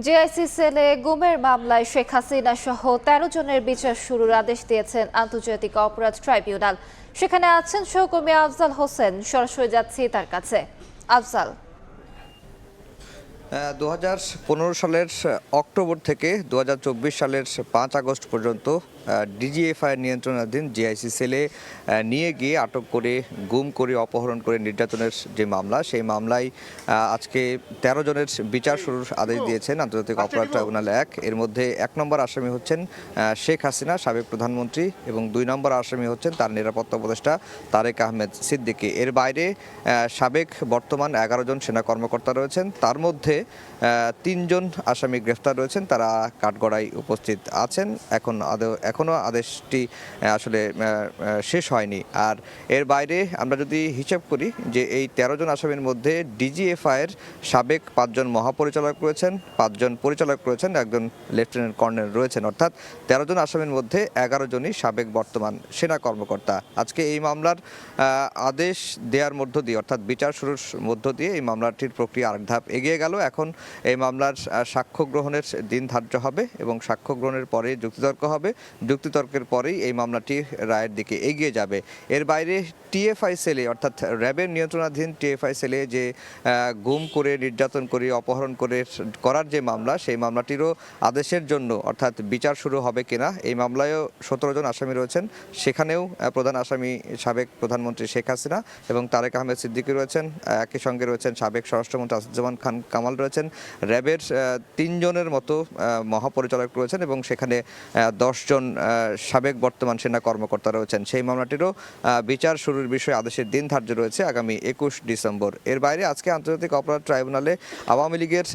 JIC সেলে গুমের মামলায় শেখ হাসিনা সহ ১৩ জনের বিচার শুরুর আদেশ দিয়েছেন আন্তর্জাতিক অপরাধ ট্রাইব্যুনাল। সেখানে আছেন সহকর্মী আফজাল হোসেন। সরাসরি যাচ্ছি তার কাছে। আফজাল, 2015 সালের অক্টোবর থেকে 2024 সালের 5 আগস্ট পর্যন্ত ডিজিএফআই নিয়ন্ত্রণাধীন জিআইসি সেলে নিয়ে গিয়ে আটক করে গুম করে অপহরণ করে নির্যাতনের যে মামলা, সেই মামলায় আজকে 13 জনের বিচার শুরুর আদেশ দিয়েছেন আন্তর্জাতিক অপরাধ ট্রাইব্যুনাল 1। এর মধ্যে 1 নম্বর আসামি হচ্ছেন শেখ হাসিনা, সাবেক প্রধানমন্ত্রী, এবং 2 নম্বর আসামি হচ্ছেন তার নিরাপত্তা উপদেষ্টা তারেক আহমেদ সিদ্দিকী। এর বাইরে সাবেক বর্তমান 11 জন সেনা কর্মকর্তা রয়েছেন। তার মধ্যে 3 জন আসামি গ্রেফতার রয়েছেন, তারা কাঠগড়ায় উপস্থিত আছেন। এখনও আদেশটি আসলে শেষ হয়নি। আর এর বাইরে আমরা যদি হিসাব করি যে এই 13 জন আসামির মধ্যে ডিজিএফআইয়ের সাবেক 5 জন মহাপরিচালক রয়েছেন, 5 জন পরিচালক রয়েছেন, 1 জন লেফটেন্যান্ট কর্নেল রয়েছেন। অর্থাৎ 13 জন আসামির মধ্যে 11 জনই সাবেক বর্তমান সেনা কর্মকর্তা। আজকে এই মামলার আদেশ দেওয়ার মধ্য দিয়ে, অর্থাৎ বিচার শুরুর মধ্য দিয়ে এই মামলাটির প্রক্রিয়া আরেক ধাপ এগিয়ে গেল। এখন এই মামলার সাক্ষ্য গ্রহণের দিন ধার্য হবে এবং সাক্ষ্য গ্রহণের পরে যুক্তিতর্ক হবে। যুক্তিতর্কের পরেই এই মামলাটি রায়ের দিকে এগিয়ে যাবে। এর বাইরে টিএফআই সেলে, অর্থাৎ র্যাবের নিয়ন্ত্রণাধীন টিএফআই সেলে যে গুম করে নির্যাতন করে অপহরণ করার যে মামলা, সেই মামলাটিরও আদেশের জন্য অর্থাৎ বিচার শুরু হবে কিনা। এই মামলায়ও 17 জন আসামি রয়েছেন। সেখানেও প্রধান আসামি সাবেক প্রধানমন্ত্রী শেখ হাসিনা এবং তারেক আহমেদ সিদ্দিকী রয়েছেন। একই সঙ্গে রয়েছেন সাবেক স্বরাষ্ট্রমন্ত্রী আসাদুজ্জামান খান কামাল রয়েছেন। র্যাবের 3 জনের মতো মহাপরিচালক রয়েছেন এবং সেখানে 10 জন সাবেক বর্তমান সেনা কর্মকর্তা রয়েছেন। সেই মামলাটিরও বিচার শুরুর বিষয়ে আদেশের দিন ধার্য রয়েছে আগামী 21 ডিসেম্বর। এর বাইরে আজকে আন্তর্জাতিক অপরাধ ট্রাইব্যুনালে আওয়ামী লীগের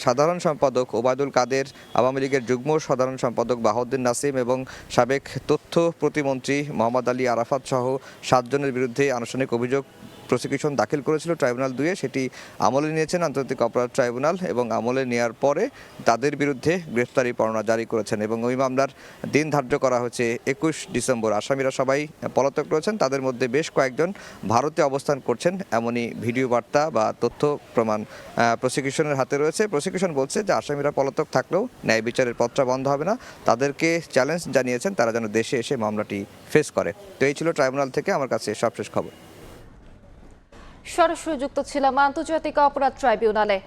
সাধারণ সম্পাদক ওবায়দুল কাদের, আওয়ামী লীগের যুগ্ম সাধারণ সম্পাদক বাহাউদ্দিন নাসিম এবং সাবেক তথ্য প্রতিমন্ত্রী মোহাম্মদ আলী আরাফাত সহ 7 জনের বিরুদ্ধে আনুষ্ঠানিক অভিযোগ প্রসিকিউশন দাখিল করেছিল ট্রাইব্যুনাল 2-এ। সেটি আমলে নিয়েছেন আন্তর্জাতিক অপরাধ ট্রাইব্যুনাল এবং আমলে নেওয়ার পরে তাদের বিরুদ্ধে গ্রেফতারি পরোয়ানা জারি করেছেন এবং ওই মামলার দিন ধার্য করা হচ্ছে 21 ডিসেম্বর। আসামিরা সবাই পলাতক রয়েছেন। তাদের মধ্যে বেশ কয়েকজন ভারতে অবস্থান করছেন এমনই ভিডিও বার্তা বা তথ্য প্রমাণ প্রসিকিউশনের হাতে রয়েছে। প্রসিকিউশন বলছে যে আসামিরা পলাতক থাকলেও ন্যায় বিচারের পথটা বন্ধ হবে না। তাদেরকে চ্যালেঞ্জ জানিয়েছেন তারা যেন দেশে এসে মামলাটি ফেস করে। তো এই ছিল ট্রাইব্যুনাল থেকে আমার কাছে সবশেষ খবর। সরাসরি যুক্ত ছিলাম আন্তর্জাতিক অপরাধ ট্রাইব্যুনালে।